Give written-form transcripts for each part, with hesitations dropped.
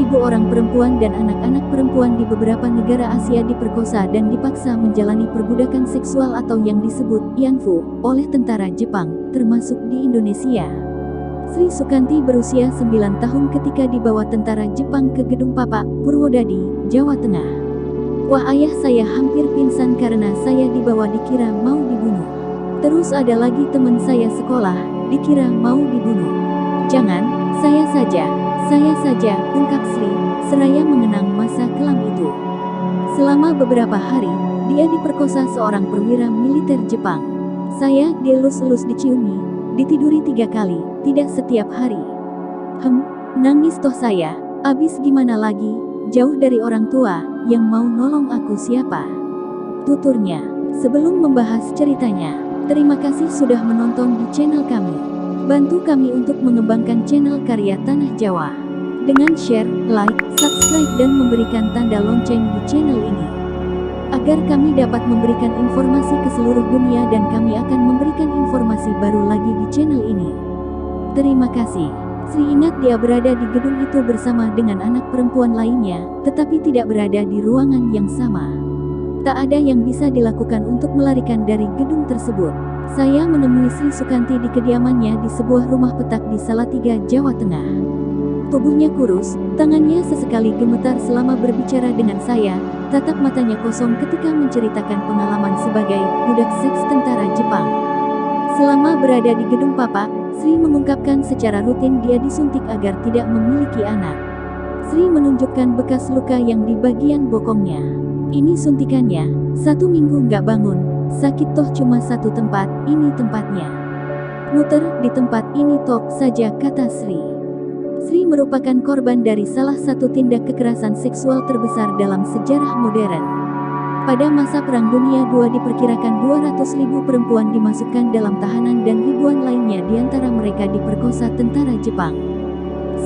10.000 orang perempuan dan anak-anak perempuan di beberapa negara Asia diperkosa dan dipaksa menjalani perbudakan seksual atau yang disebut Yanfu oleh tentara Jepang, termasuk di Indonesia. Sri Sukanti berusia 9 tahun ketika dibawa tentara Jepang ke Gedung Papak, Purwodadi, Jawa Tengah. Wah, ayah saya hampir pingsan karena saya dibawa dikira mau dibunuh. Terus ada lagi teman saya sekolah, dikira mau dibunuh. Jangan, saya saja, ungkap Sri, seraya mengenang masa kelam itu. Selama beberapa hari, dia diperkosa seorang perwira militer Jepang. Saya dielus-elus diciumi, ditiduri 3 kali, tidak setiap hari. Nangis toh saya, abis gimana lagi, jauh dari orang tua, yang mau nolong aku siapa? Tuturnya. Sebelum membahas ceritanya, terima kasih sudah menonton di channel kami. Bantu kami untuk mengembangkan channel Karya Tanah Jawa dengan share, like, subscribe dan memberikan tanda lonceng di channel ini agar kami dapat memberikan informasi ke seluruh dunia dan kami akan memberikan informasi baru lagi di channel ini. Terima kasih. Sri ingat dia berada di gedung itu bersama dengan anak perempuan lainnya, tetapi tidak berada di ruangan yang sama. Tak ada yang bisa dilakukan untuk melarikan dari gedung tersebut. Saya menemui Sri Sukanti di kediamannya di sebuah rumah petak di Salatiga, Jawa Tengah. Tubuhnya kurus, tangannya sesekali gemetar selama berbicara dengan saya, tatap matanya kosong ketika menceritakan pengalaman sebagai budak seks tentara Jepang. Selama berada di Gedung Papak, Sri mengungkapkan secara rutin dia disuntik agar tidak memiliki anak. Sri menunjukkan bekas luka yang di bagian bokongnya. Ini suntikannya, 1 minggu nggak bangun. Sakit toh cuma satu tempat, ini tempatnya. Muter di tempat ini tok saja, kata Sri. Sri merupakan korban dari salah satu tindak kekerasan seksual terbesar dalam sejarah modern. Pada masa Perang Dunia II diperkirakan 200.000 perempuan dimasukkan dalam tahanan dan ribuan lainnya diantara mereka diperkosa tentara Jepang.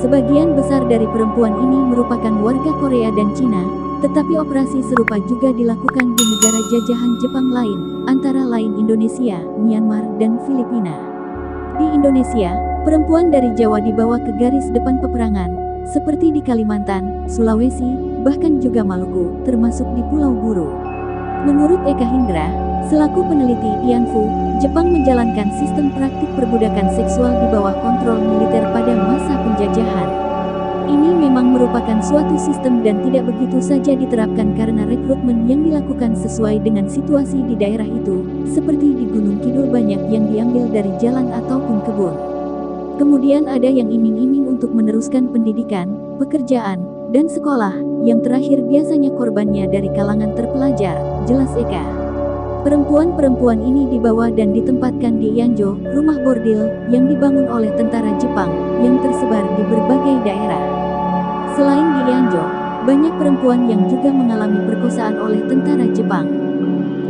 Sebagian besar dari perempuan ini merupakan warga Korea dan Cina, tetapi operasi serupa juga dilakukan di negara jajahan Jepang lain, antara lain Indonesia, Myanmar, dan Filipina. Di Indonesia, perempuan dari Jawa dibawa ke garis depan peperangan, seperti di Kalimantan, Sulawesi, bahkan juga Maluku, termasuk di Pulau Buru. Menurut Eka Hindra, selaku peneliti Yanfu, Jepang menjalankan sistem praktik perbudakan seksual di bawah kontrol militer pada masa penjajahan. Ini memang merupakan suatu sistem dan tidak begitu saja diterapkan karena rekrutmen yang dilakukan sesuai dengan situasi di daerah itu, seperti di Gunung Kidul banyak yang diambil dari jalan ataupun kebun. Kemudian ada yang iming-iming untuk meneruskan pendidikan, pekerjaan, dan sekolah, yang terakhir biasanya korbannya dari kalangan terpelajar, jelas Eka. Perempuan-perempuan ini dibawa dan ditempatkan di Yanjo, rumah bordil, yang dibangun oleh tentara Jepang, yang tersebar di berbagai daerah. Selain di Yanjo, banyak perempuan yang juga mengalami perkosaan oleh tentara Jepang.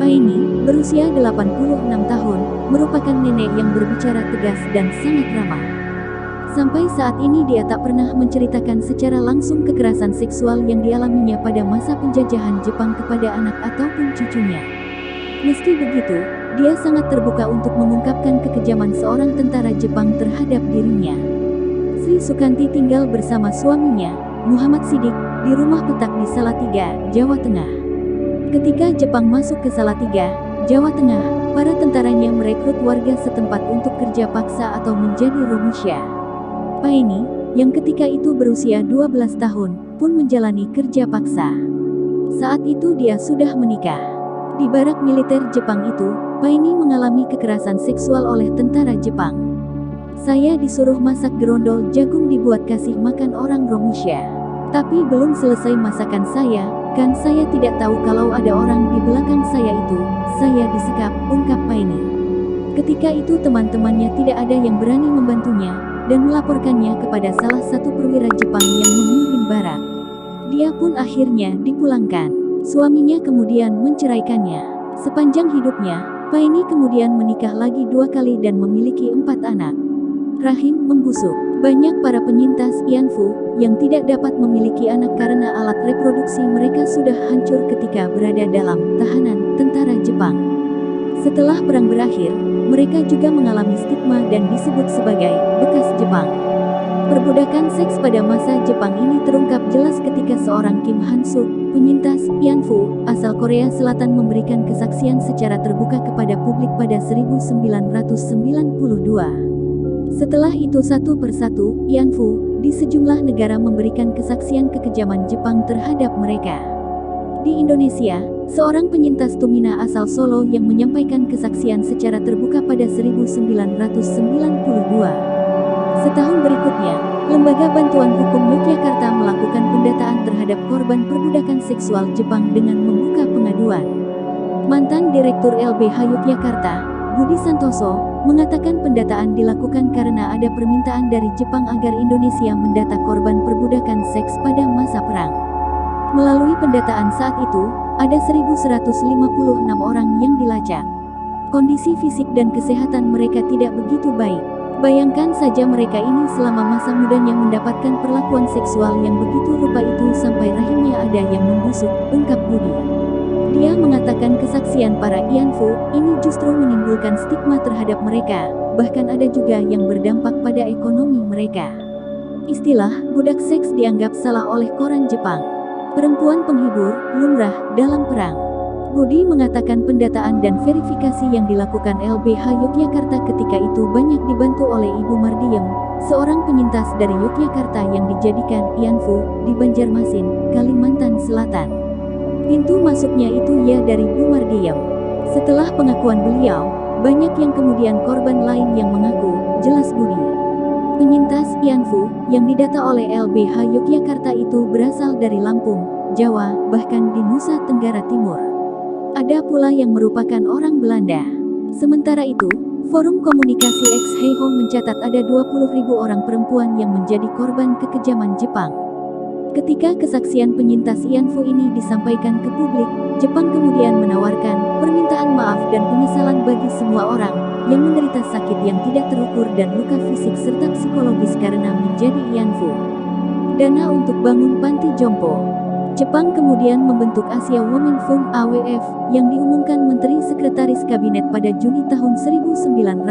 Paini, berusia 86 tahun, merupakan nenek yang berbicara tegas dan sangat ramah. Sampai saat ini dia tak pernah menceritakan secara langsung kekerasan seksual yang dialaminya pada masa penjajahan Jepang kepada anak ataupun cucunya. Meski begitu, dia sangat terbuka untuk mengungkapkan kekejaman seorang tentara Jepang terhadap dirinya. Sri Sukanti tinggal bersama suaminya, Muhammad Sidik, di rumah petak di Salatiga, Jawa Tengah. Ketika Jepang masuk ke Salatiga, Jawa Tengah, para tentaranya merekrut warga setempat untuk kerja paksa atau menjadi romusya. Paini, yang ketika itu berusia 12 tahun, pun menjalani kerja paksa. Saat itu dia sudah menikah. Di barak militer Jepang itu, Paini mengalami kekerasan seksual oleh tentara Jepang. Saya disuruh masak gerondol jagung dibuat kasih makan orang romusya. Tapi belum selesai masakan saya, kan saya tidak tahu kalau ada orang di belakang saya itu, saya disekap, ungkap Paini. Ketika itu teman-temannya tidak ada yang berani membantunya, dan melaporkannya kepada salah satu perwira Jepang yang memimpin barak. Dia pun akhirnya dipulangkan. Suaminya kemudian menceraikannya. Sepanjang hidupnya, Paini kemudian menikah lagi 2 kali dan memiliki 4 anak. Rahim membusuk. Banyak para penyintas Yanfu yang tidak dapat memiliki anak karena alat reproduksi mereka sudah hancur ketika berada dalam tahanan tentara Jepang. Setelah perang berakhir, mereka juga mengalami stigma dan disebut sebagai bekas Jepang. Perbudakan seks pada masa Jepang ini terungkap jelas ketika seorang Kim Han-suk, penyintas Yanfu, asal Korea Selatan memberikan kesaksian secara terbuka kepada publik pada 1992. Setelah itu satu persatu, Yanfu, di sejumlah negara memberikan kesaksian kekejaman Jepang terhadap mereka. Di Indonesia, seorang penyintas Tumina asal Solo yang menyampaikan kesaksian secara terbuka pada 1992. Setahun berikutnya, Lembaga Bantuan Hukum Yogyakarta melakukan pendataan terhadap korban perbudakan seksual Jepang dengan membuka pengaduan. Mantan Direktur LBH Yogyakarta, Budi Santoso, mengatakan pendataan dilakukan karena ada permintaan dari Jepang agar Indonesia mendata korban perbudakan seks pada masa perang. Melalui pendataan saat itu, ada 1.156 orang yang dilacak. Kondisi fisik dan kesehatan mereka tidak begitu baik. Bayangkan saja mereka ini selama masa mudanya mendapatkan perlakuan seksual yang begitu rupa itu sampai rahimnya ada yang membusuk, ungkap Budi. Dia mengatakan kesaksian para Yanfu ini justru menimbulkan stigma terhadap mereka, bahkan ada juga yang berdampak pada ekonomi mereka. Istilah budak seks dianggap salah oleh koran Jepang. Perempuan penghibur, lumrah, dalam perang. Budi mengatakan pendataan dan verifikasi yang dilakukan LBH Yogyakarta ketika itu banyak dibantu oleh Ibu Mardiem, seorang penyintas dari Yogyakarta yang dijadikan Yanfu di Banjarmasin, Kalimantan Selatan. Pintu masuknya itu ya dari Bu Mardiem. Setelah pengakuan beliau, banyak yang kemudian korban lain yang mengaku, jelas Budi. Penyintas Yanfu yang didata oleh LBH Yogyakarta itu berasal dari Lampung, Jawa, bahkan di Nusa Tenggara Timur. Ada pula yang merupakan orang Belanda. Sementara itu, Forum Komunikasi X Heiho mencatat ada 20.000 orang perempuan yang menjadi korban kekejaman Jepang. Ketika kesaksian penyintas Yanfu ini disampaikan ke publik, Jepang kemudian menawarkan permintaan maaf dan penyesalan bagi semua orang yang menderita sakit yang tidak terukur dan luka fisik serta psikologis karena menjadi Yanfu. Dana untuk bangun panti jompo. Jepang kemudian membentuk Asia Women Fund (AWF) yang diumumkan Menteri Sekretaris Kabinet pada Juni tahun 1995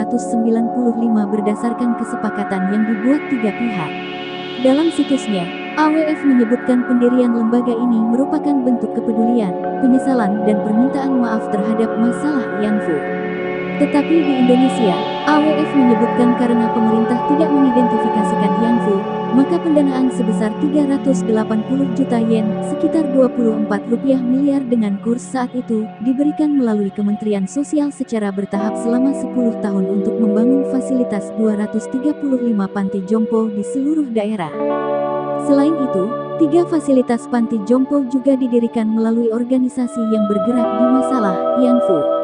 berdasarkan kesepakatan yang dibuat tiga pihak. Dalam situsnya, AWF menyebutkan pendirian lembaga ini merupakan bentuk kepedulian, penyesalan dan permintaan maaf terhadap masalah Yanfu. Tetapi di Indonesia, AWF menyebutkan karena pemerintah tidak mengidentifikasikan Yanfu, maka pendanaan sebesar 380 juta yen, sekitar 24 rupiah miliar dengan kurs saat itu, diberikan melalui Kementerian Sosial secara bertahap selama 10 tahun untuk membangun fasilitas 235 panti jompo di seluruh daerah. Selain itu, 3 fasilitas panti jompo juga didirikan melalui organisasi yang bergerak di masalah Yanfu.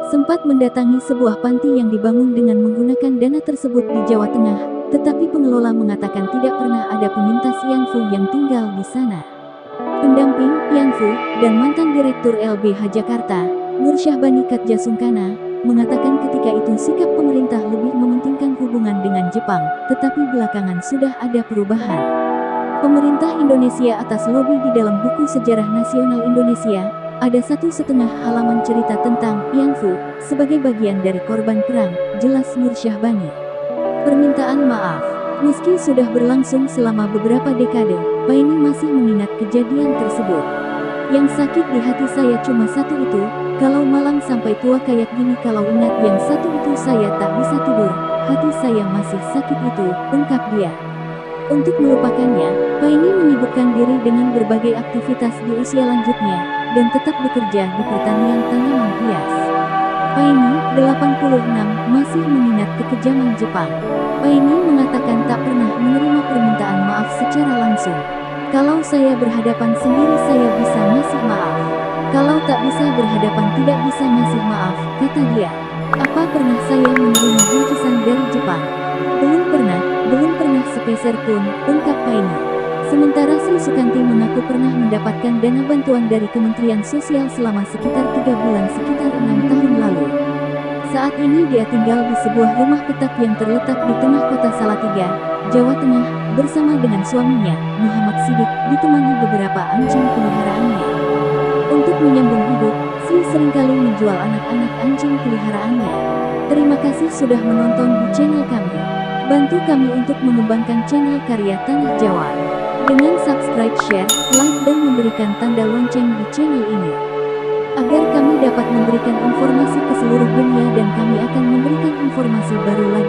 Sempat mendatangi sebuah panti yang dibangun dengan menggunakan dana tersebut di Jawa Tengah, tetapi pengelola mengatakan tidak pernah ada penyintas Yanfu yang tinggal di sana. Pendamping Yanfu dan mantan Direktur LBH Jakarta, Nur Syahbani Katjasungkana, mengatakan ketika itu sikap pemerintah lebih mementingkan hubungan dengan Jepang, tetapi belakangan sudah ada perubahan. Pemerintah Indonesia atas lobi di dalam buku Sejarah Nasional Indonesia, ada 1,5 halaman cerita tentang Yanfu sebagai bagian dari korban perang, jelas Nur Syahbani. Permintaan maaf. Meski sudah berlangsung selama beberapa dekade, Paine masih mengingat kejadian tersebut. Yang sakit di hati saya cuma satu itu, kalau malam sampai tua kayak gini kalau ingat yang satu itu saya tak bisa tidur, hati saya masih sakit itu, ungkap dia. Untuk melupakannya, Paine menyibukkan diri dengan berbagai aktivitas di usia lanjutnya, dan tetap bekerja di pertanian tanaman hias. Paine, 86, masih mengingat kekejaman Jepang. Paine mengatakan tak pernah menerima permintaan maaf secara langsung. Kalau saya berhadapan sendiri saya bisa ngasih maaf. Kalau tak bisa berhadapan tidak bisa ngasih maaf, kata dia. Apa pernah saya menerima bingkisan dari Jepang? Belum pernah sepeser pun, ungkap Paine. Sementara Sri Sukanti mengaku pernah mendapatkan dana bantuan dari Kementerian Sosial selama sekitar 3 bulan sekitar 6 tahun lalu. Saat ini dia tinggal di sebuah rumah petak yang terletak di tengah kota Salatiga, Jawa Tengah, bersama dengan suaminya, Muhammad Sidik, ditemani beberapa anjing peliharaannya. Untuk menyambung hidup, Sri seringkali menjual anak-anak anjing peliharaannya. Terima kasih sudah menonton di channel kami. Bantu kami untuk mengembangkan channel karya Tanah Jawa dengan subscribe, share, like, dan memberikan tanda lonceng di channel ini, agar kami dapat memberikan informasi ke seluruh dunia dan kami akan memberikan informasi baru lagi